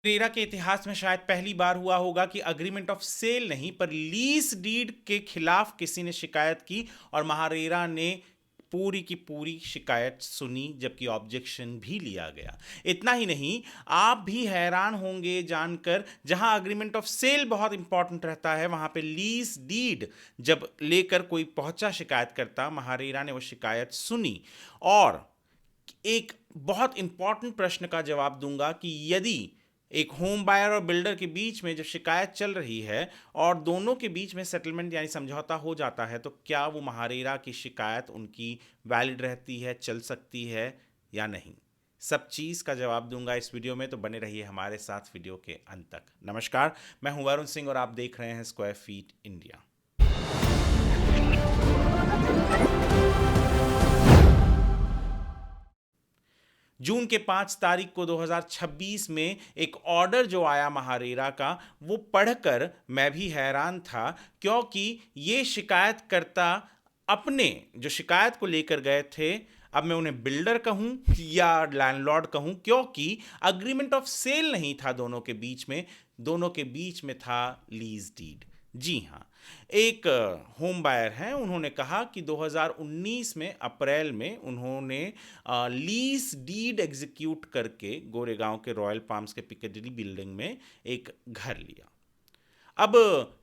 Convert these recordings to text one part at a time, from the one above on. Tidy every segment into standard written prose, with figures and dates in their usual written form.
RERA के इतिहास में शायद पहली बार हुआ होगा कि अग्रीमेंट ऑफ सेल नहीं पर लीज डीड के खिलाफ किसी ने शिकायत की और महारेरा ने पूरी की पूरी शिकायत सुनी, जबकि ऑब्जेक्शन भी लिया गया। इतना ही नहीं, आप भी हैरान होंगे जानकर, जहां अग्रीमेंट ऑफ सेल बहुत इंपॉर्टेंट रहता है वहां पे लीज डीड जब लेकर कोई पहुंचा शिकायत करता, महारेरा ने वो शिकायत सुनी और एक बहुत इंपॉर्टेंट प्रश्न का जवाब दूंगा कि यदि एक होम बायर और बिल्डर के बीच में जब शिकायत चल रही है और दोनों के बीच में सेटलमेंट यानी समझौता हो जाता है, तो क्या वो महारेरा की शिकायत उनकी वैलिड रहती है, चल सकती है या नहीं। सब चीज़ का जवाब दूंगा इस वीडियो में, तो बने रहिए हमारे साथ वीडियो के अंत तक। नमस्कार, मैं हूं वरुण सिंह और आप देख रहे हैं स्क्वायर फीट इंडिया। जून के 5 तारीख को 2026 में एक ऑर्डर जो आया महारेरा का, वो पढ़कर मैं भी हैरान था, क्योंकि ये शिकायतकर्ता अपने जो शिकायत को लेकर गए थे, अब मैं उन्हें बिल्डर कहूं या लैंडलॉर्ड कहूं, क्योंकि अग्रीमेंट ऑफ सेल नहीं था दोनों के बीच में, दोनों के बीच में था लीज डीड। जी हाँ, एक होम बायर हैं, उन्होंने कहा कि 2019 में अप्रैल में उन्होंने लीज डीड एग्जीक्यूट करके गोरेगांव के रॉयल पाम्स के पिकेडिली बिल्डिंग में एक घर लिया। अब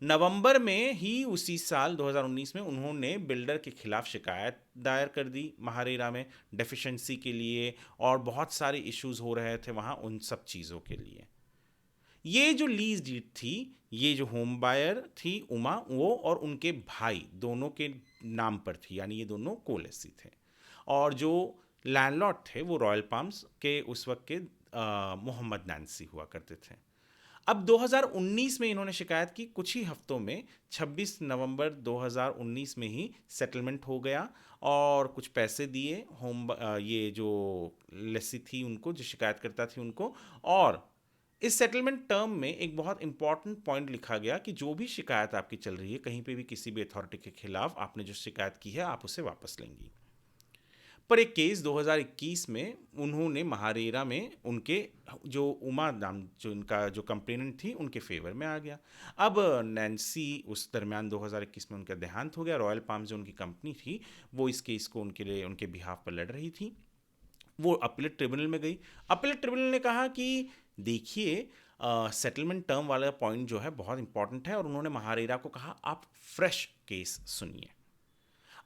नवंबर में ही उसी साल 2019 में उन्होंने बिल्डर के खिलाफ शिकायत दायर कर दी महारेरा में, डेफिशिएंसी के लिए, और बहुत सारे इश्यूज हो रहे थे वहाँ उन सब चीज़ों के लिए। ये जो लीज डीड थी, ये जो होम बायर थी उमा, वो और उनके भाई दोनों के नाम पर थी, यानी ये दोनों कोलेसी थे। और जो लैंडलॉर्ड थे वो रॉयल पाम्स के उस वक्त के मोहम्मद नैन्सी हुआ करते थे। अब 2019 में इन्होंने शिकायत की, कुछ ही हफ्तों में 26 नवंबर 2019 में ही सेटलमेंट हो गया और कुछ पैसे दिए ये जो लेसी थी उनको, जो शिकायतकर्ता थी उनको। और इस सेटलमेंट टर्म में एक बहुत इंपॉर्टेंट पॉइंट लिखा गया कि जो भी शिकायत आपकी चल रही है कहीं पे भी किसी भी अथॉरिटी के खिलाफ, आपने जो शिकायत की है आप उसे वापस लेंगी। पर एक केस 2021 में उन्होंने महारेरा में उनके जो उमा नाम जो इनका जो कंप्लेनेंट थी उनके फेवर में आ गया। अब नैन्सी उस दरमियान 2021 में उनका देहांत हो गया। रॉयल पाम जो उनकी कंपनी थी वो इस केस को उनके लिए उनके बिहाफ पर लड़ रही थी। वो अपीलेट ट्रिब्यूनल में गई। अपीलेट ट्रिब्यूनल ने कहा कि देखिए, सेटलमेंट टर्म वाला पॉइंट जो है बहुत इंपॉर्टेंट है, और उन्होंने महारेरा को कहा आप फ्रेश केस सुनिए।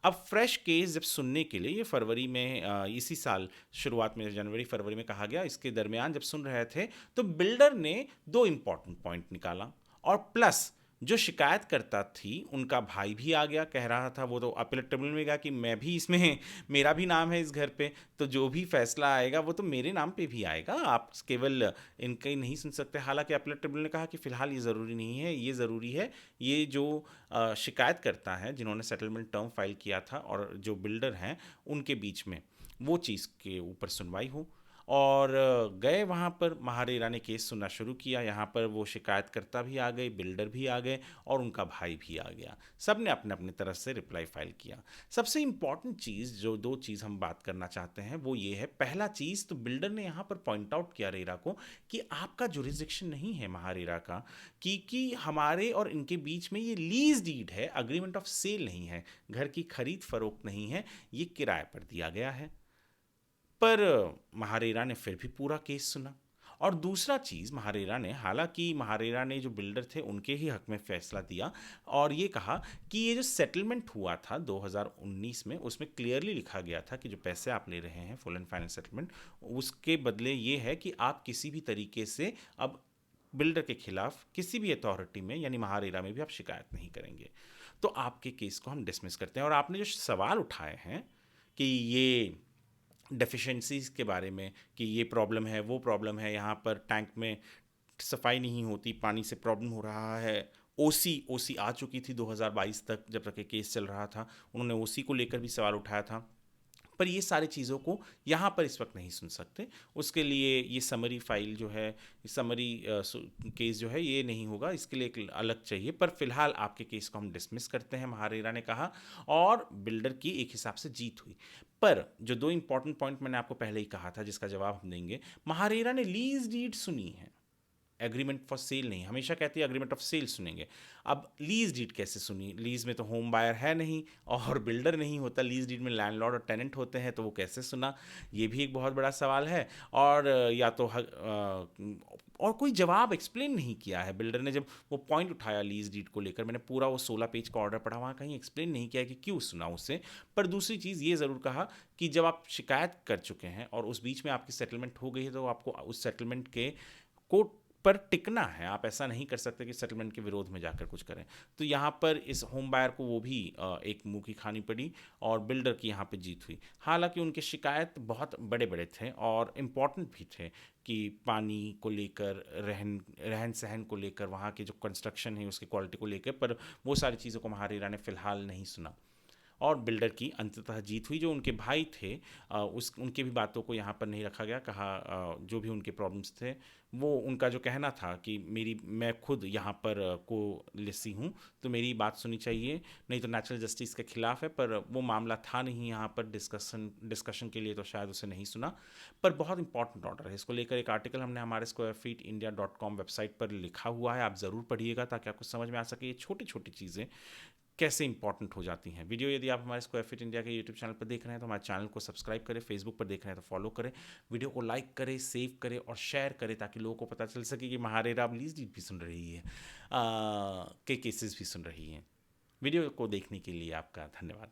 अब फ्रेश केस जब सुनने के लिए, ये फरवरी में इसी साल शुरुआत में जनवरी फरवरी में कहा गया, इसके दरमियान जब सुन रहे थे तो बिल्डर ने दो इंपॉर्टेंट पॉइंट निकाला, और प्लस जो शिकायत करता थी उनका भाई भी आ गया, कह रहा था वो तो अपीलेट ट्रिब्यूनल में गया कि मैं भी इसमें मेरा भी नाम है इस घर पे, तो जो भी फैसला आएगा वो तो मेरे नाम पे भी आएगा, आप केवल इनका ही नहीं सुन सकते। हालांकि अपीलेट ट्रिब्यूनल ने कहा कि फिलहाल ये ज़रूरी नहीं है, ये ज़रूरी है ये जो शिकायत करता है जिन्होंने सेटलमेंट टर्म फाइल किया था और जो बिल्डर हैं उनके बीच में वो चीज़ के ऊपर सुनवाई हो। और गए वहाँ पर, महारेरा ने केस सुनना शुरू किया। यहाँ पर वो शिकायतकर्ता भी आ गए, बिल्डर भी आ गए और उनका भाई भी आ गया। सब ने अपने अपने तरफ से रिप्लाई फाइल किया। सबसे इम्पॉर्टेंट चीज़, जो दो चीज़ हम बात करना चाहते हैं वो ये है, पहला चीज़ तो बिल्डर ने यहाँ पर पॉइंट आउट किया रेरा को कि आपका जुरिसडिक्शन नहीं है महारेरा का, कि हमारे और इनके बीच में ये लीज डीड है, अग्रीमेंट ऑफ सेल नहीं है, घर की खरीद फरोख्त नहीं है, ये किराए पर दिया गया है। पर महारेरा ने फिर भी पूरा केस सुना। और दूसरा चीज़, महारेरा ने, हालांकि महारेरा ने जो बिल्डर थे उनके ही हक में फैसला दिया और ये कहा कि ये जो सेटलमेंट हुआ था 2019 में, उसमें क्लियरली लिखा गया था कि जो पैसे आप ले रहे हैं फुल एंड फाइनल सेटलमेंट, उसके बदले ये है कि आप किसी भी तरीके से अब बिल्डर के खिलाफ किसी भी अथॉरिटी में यानी महारेरा में भी आप शिकायत नहीं करेंगे, तो आपके केस को हम डिसमिस करते हैं। और आपने जो सवाल उठाए हैं कि ये डेफिशिएंसीज के बारे में, कि ये प्रॉब्लम है वो प्रॉब्लम है, यहाँ पर टैंक में सफाई नहीं होती, पानी से प्रॉब्लम हो रहा है, ओसी आ चुकी थी 2022 तक जब तक ये केस चल रहा था, उन्होंने ओसी को लेकर भी सवाल उठाया था। पर ये सारी चीज़ों को यहाँ पर इस वक्त नहीं सुन सकते, उसके लिए ये समरी फाइल जो है, समरी केस जो है ये नहीं होगा, इसके लिए एक अलग चाहिए। पर फिलहाल आपके केस को हम डिसमिस करते हैं, महारेरा ने कहा, और बिल्डर की एक हिसाब से जीत हुई। पर जो दो इंपॉर्टेंट पॉइंट मैंने आपको पहले ही कहा था जिसका जवाब हम देंगे, महारेरा ने लीज डीड सुनी है, एग्रीमेंट फॉर सेल नहीं, हमेशा कहती है एग्रीमेंट ऑफ सेल सुनेंगे। अब लीज डीड कैसे सुनी? लीज में तो होम बायर है नहीं और बिल्डर नहीं होता, लीज डीड में लैंडलॉर्ड और टेनेंट होते हैं, तो वो कैसे सुना? ये भी एक बहुत बड़ा सवाल है। और या तो और कोई जवाब एक्सप्लेन नहीं किया है बिल्डर ने। जब वो पॉइंट उठाया लीज डीड को लेकर, मैंने पूरा वो 16 पेज का ऑर्डर पढ़ा, वहाँ कहीं एक्सप्लेन नहीं किया कि क्यों सुना उससे। पर दूसरी चीज़ ये ज़रूर कहा कि जब आप शिकायत कर चुके हैं और उस बीच में आपकी सेटलमेंट हो गई है, तो आपको उस सेटलमेंट के कोर्ट पर टिकना है। आप ऐसा नहीं कर सकते कि सेटलमेंट के विरोध में जाकर कुछ करें। तो यहाँ पर इस होम बायर को वो भी एक मुंह की खानी पड़ी और बिल्डर की यहाँ पे जीत हुई। हालांकि उनके शिकायत बहुत बड़े बड़े थे और इम्पॉर्टेंट भी थे कि पानी को लेकर, रहन सहन को लेकर, वहाँ के जो कंस्ट्रक्शन है उसकी क्वालिटी को लेकर, पर वो सारी चीज़ों को महारेरा ने फ़िलहाल नहीं सुना और बिल्डर की अंततः जीत हुई। जो उनके भाई थे उनके भी बातों को यहाँ पर नहीं रखा गया। कहा जो भी उनके प्रॉब्लम्स थे, वो उनका जो कहना था कि मैं खुद यहाँ पर को लिसी हूँ, तो मेरी बात सुनी चाहिए, नहीं तो नेचुरल जस्टिस के खिलाफ है। पर वो मामला था नहीं यहाँ पर डिस्कशन के लिए, तो शायद उसे नहीं सुना। पर बहुत इंपॉर्टेंट ऑर्डर है, इसको लेकर एक आर्टिकल हमने हमारे squarefeetindia.com वेबसाइट पर लिखा हुआ है, आप ज़रूर पढ़िएगा ताकि आपको समझ में आ सके ये छोटी छोटी चीज़ें कैसे इंपॉर्टेंट हो जाती हैं। वीडियो यदि आप हमारे स्क्वायर फिट इंडिया के यूट्यूब चैनल पर देख रहे हैं तो हमारे चैनल को सब्सक्राइब करें, फेसबुक पर देख रहे हैं तो फॉलो करें, वीडियो को लाइक करें, सेव करें और शेयर करें ताकि लोगों को पता चल सके कि महारेरा अब लीज डीड भी सुन रही है, के केसेस भी सुन रही हैं। वीडियो को देखने के लिए आपका धन्यवाद।